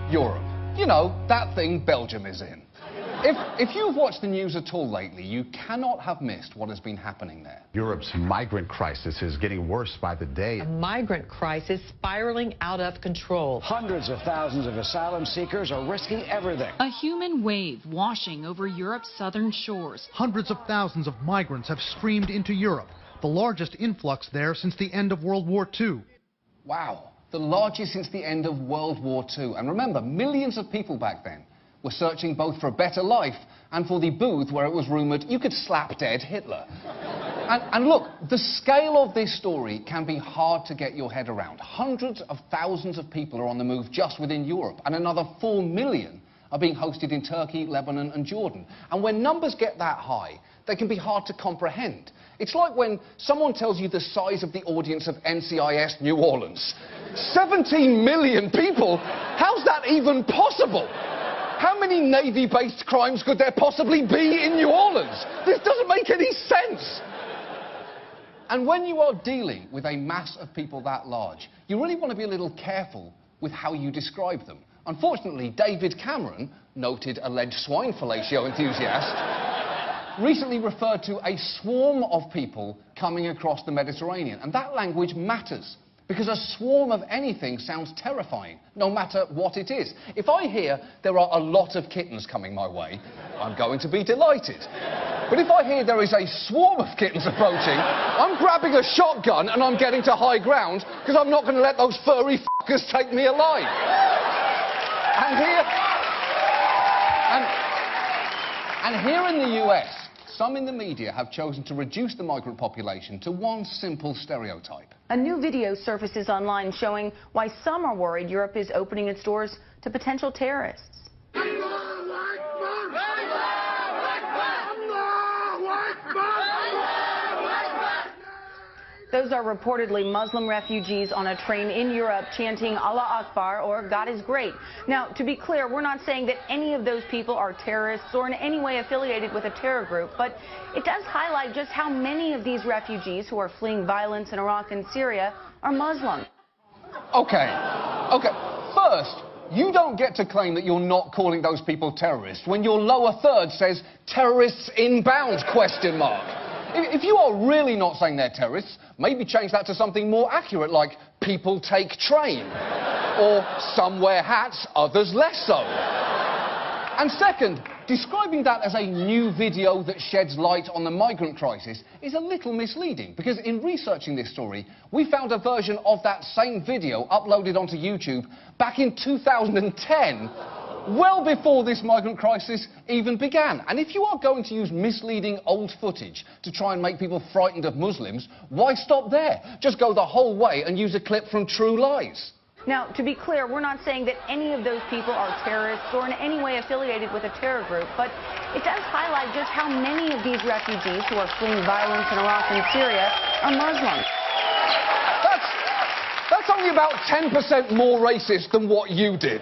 Europe. You know, that thing Belgium is in. If you've watched the news at all lately, you cannot have missed what has been happening there. Europe's migrant crisis is getting worse by the day. A migrant crisis spiraling out of control. Hundreds of thousands of asylum seekers are risking everything. A human wave washing over Europe's southern shores. Hundreds of thousands of migrants have streamed into Europe, the largest influx there since the end of World War II. Wow, the largest since the end of World War II. And remember, millions of people back then were searching both for a better life and for the booth where it was rumoured you could slap dead Hitler. And look, the scale of this story can be hard to get your head around. Hundreds of thousands of people are on the move just within Europe, and another 4 million are being hosted in Turkey, Lebanon and Jordan. And when numbers get that high, they can be hard to comprehend. It's like when someone tells you the size of the audience of NCIS New Orleans. 17 million people? How's that even possible? How many Navy-based crimes could there possibly be in New Orleans? This doesn't make any sense. And when you are dealing with a mass of people that large, you really want to be a little careful with how you describe them. Unfortunately, David Cameron, noted alleged swine fellatio enthusiast, recently referred to a swarm of people coming across the Mediterranean. And that language matters, because a swarm of anything sounds terrifying, no matter what it is. If I hear there are a lot of kittens coming my way, I'm going to be delighted. But if I hear there is a swarm of kittens approaching, I'm grabbing a shotgun and I'm getting to high ground, because I'm not going to let those furry fuckers take me alive. And here in the US, some in the media have chosen to reduce the migrant population to one simple stereotype. A new video surfaces online showing why some are worried Europe is opening its doors to potential terrorists. Those are reportedly Muslim refugees on a train in Europe chanting Allah Akbar or God is great. Now, to be clear, we're not saying that any of those people are terrorists or in any way affiliated with a terror group, but it does highlight just how many of these refugees who are fleeing violence in Iraq and Syria are Muslim. Okay. First, you don't get to claim that you're not calling those people terrorists when your lower third says terrorists inbound, ? If you are really not saying they're terrorists, maybe change that to something more accurate, like people take train. Or some wear hats, others less so. And second, describing that as a new video that sheds light on the migrant crisis is a little misleading, because in researching this story, we found a version of that same video uploaded onto YouTube back in 2010, well before this migrant crisis even began. And if you are going to use misleading old footage to try and make people frightened of Muslims, why stop there? Just go the whole way and use a clip from True Lies. Now, to be clear, we're not saying that any of those people are terrorists or in any way affiliated with a terror group, but it does highlight just how many of these refugees who are fleeing violence in Iraq and Syria are Muslim. That's only about 10% more racist than what you did.